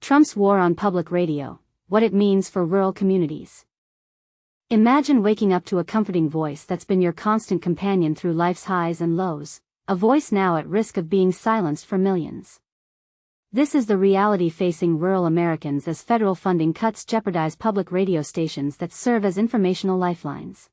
Trump's war on public radio, what it means for rural communities. Imagine waking up to a comforting voice that's been your constant companion through life's highs and lows, a voice now at risk of being silenced for millions. This is the reality facing rural Americans as federal funding cuts jeopardize public radio stations that serve as informational lifelines.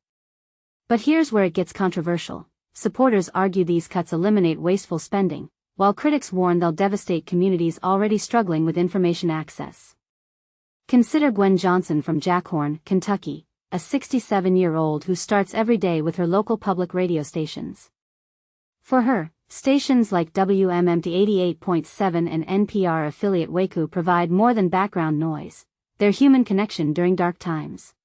But here's where it gets controversial. Supporters argue these cuts eliminate wasteful spending, while critics warn they'll devastate communities already struggling with information access. Consider Gwen Johnson from Jackhorn, Kentucky, a 67-year-old who starts every day with her local public radio stations. For her, stations like WMNF 88.7 and NPR affiliate Waku provide more than background noise, they're human connection during dark times.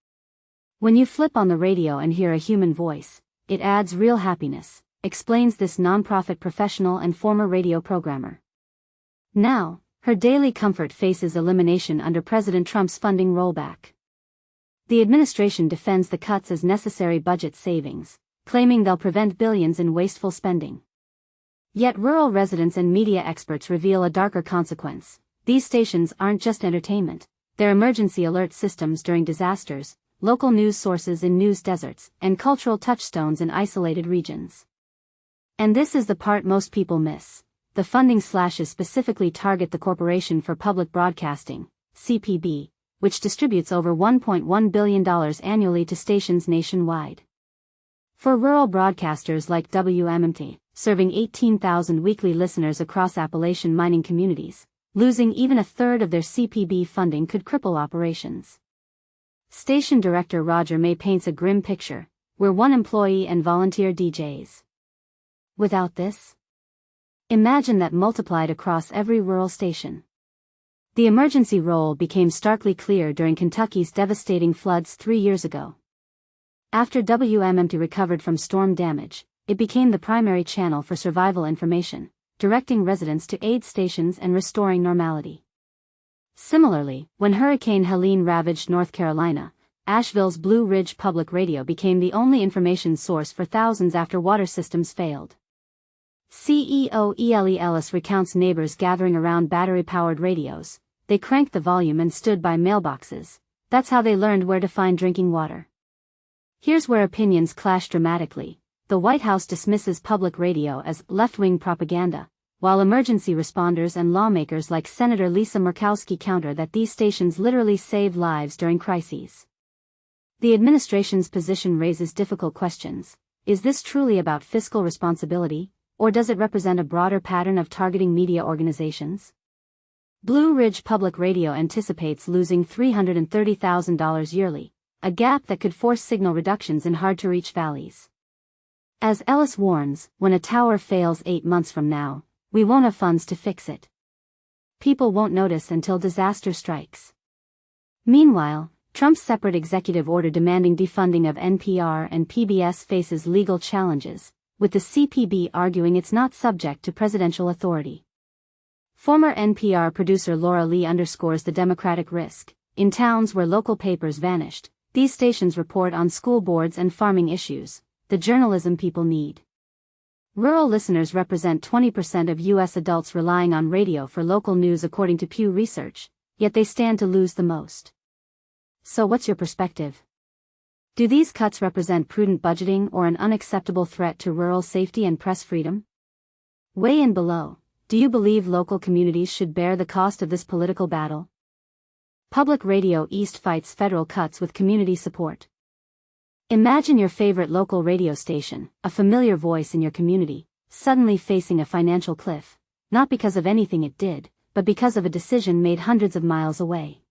When you flip on the radio and hear a human voice, it adds real happiness, explains this nonprofit professional and former radio programmer. Now, her daily comfort faces elimination under President Trump's funding rollback. The administration defends the cuts as necessary budget savings, claiming they'll prevent billions in wasteful spending. Yet rural residents and media experts reveal a darker consequence. These stations aren't just entertainment, they're emergency alert systems during disasters, local news sources in news deserts, and cultural touchstones in isolated regions. And this is the part most people miss. The funding slashes specifically target the Corporation for Public Broadcasting, CPB, which distributes over $1.1 billion annually to stations nationwide. For rural broadcasters like WMNF, serving 18,000 weekly listeners across Appalachian mining communities, losing even a third of their CPB funding could cripple operations. Station director Roger May paints a grim picture. We're one employee and volunteer DJs. Without this? Imagine that multiplied across every rural station. The emergency role became starkly clear during Kentucky's devastating floods 3 years ago. After WMNF recovered from storm damage, it became the primary channel for survival information, directing residents to aid stations and restoring normality. Similarly, when Hurricane Helene ravaged North Carolina, Asheville's Blue Ridge Public Radio became the only information source for thousands after water systems failed. CEO Ele Ellis recounts neighbors gathering around battery-powered radios. They cranked the volume and stood by mailboxes. That's how they learned where to find drinking water. Here's where opinions clash dramatically. The White House dismisses public radio as left-wing propaganda, while emergency responders and lawmakers like Senator Lisa Murkowski counter that these stations literally save lives during crises. The administration's position raises difficult questions. Is this truly about fiscal responsibility, or does it represent a broader pattern of targeting media organizations? Blue Ridge Public Radio anticipates losing $330,000 yearly, a gap that could force signal reductions in hard-to-reach valleys. As Ellis warns, when a tower fails 8 months from now, we won't have funds to fix it. People won't notice until disaster strikes. Meanwhile, Trump's separate executive order demanding defunding of NPR and PBS faces legal challenges, with the CPB arguing it's not subject to presidential authority. Former NPR producer Laura Lee underscores the democratic risk. In towns where local papers vanished, these stations report on school boards and farming issues, the journalism people need. Rural listeners represent 20% of U.S. adults relying on radio for local news according to Pew Research, yet they stand to lose the most. So what's your perspective? Do these cuts represent prudent budgeting or an unacceptable threat to rural safety and press freedom? Weigh in below. Do you believe local communities should bear the cost of this political battle? Public Radio East fights federal cuts with community support. Imagine your favorite local radio station, a familiar voice in your community, suddenly facing a financial cliff, not because of anything it did, but because of a decision made hundreds of miles away.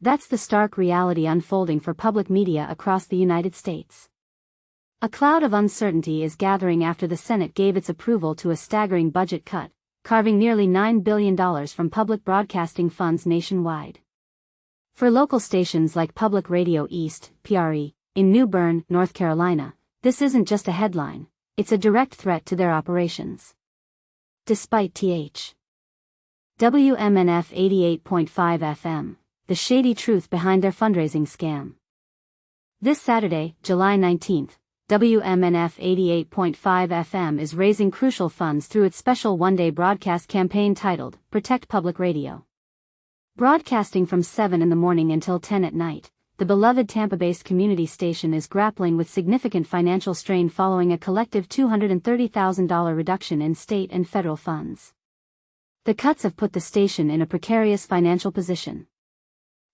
That's the stark reality unfolding for public media across the United States. A cloud of uncertainty is gathering after the Senate gave its approval to a staggering budget cut, carving nearly $9 billion from public broadcasting funds nationwide. For local stations like Public Radio East, PRE, in New Bern, North Carolina, this isn't just a headline, it's a direct threat to their operations. Despite WMNF 88.5 FM, the shady truth behind their fundraising scam. This Saturday, July 19th, WMNF 88.5 FM is raising crucial funds through its special one-day broadcast campaign titled, Protect Public Radio. Broadcasting from 7 in the morning until 10 at night, the beloved Tampa-based community station is grappling with significant financial strain following a collective $230,000 reduction in state and federal funds. The cuts have put the station in a precarious financial position.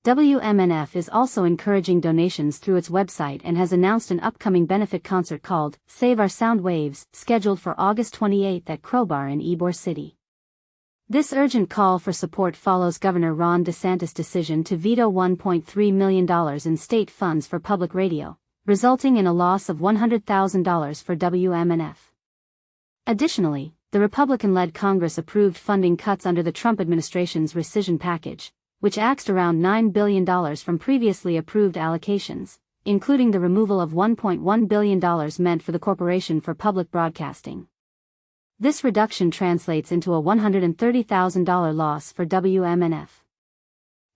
WMNF is also encouraging donations through its website and has announced an upcoming benefit concert called Save Our Sound Waves, scheduled for August 28 at Crowbar in Ybor City. This urgent call for support follows Governor Ron DeSantis' decision to veto $1.3 million in state funds for public radio, resulting in a loss of $100,000 for WMNF. Additionally, the Republican-led Congress approved funding cuts under the Trump administration's rescission package, which axed around $9 billion from previously approved allocations, including the removal of $1.1 billion meant for the Corporation for Public Broadcasting. This reduction translates into a $130,000 loss for WMNF.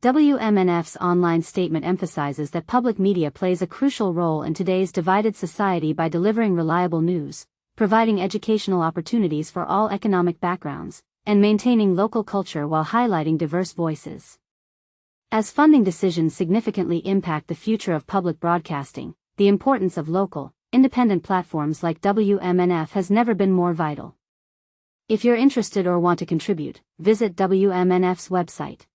WMNF's online statement emphasizes that public media plays a crucial role in today's divided society by delivering reliable news, providing educational opportunities for all economic backgrounds, and maintaining local culture while highlighting diverse voices. As funding decisions significantly impact the future of public broadcasting, the importance of local, independent platforms like WMNF has never been more vital. If you're interested or want to contribute, visit WMNF's website.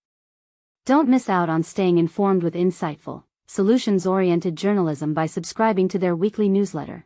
Don't miss out on staying informed with insightful, solutions-oriented journalism by subscribing to their weekly newsletter.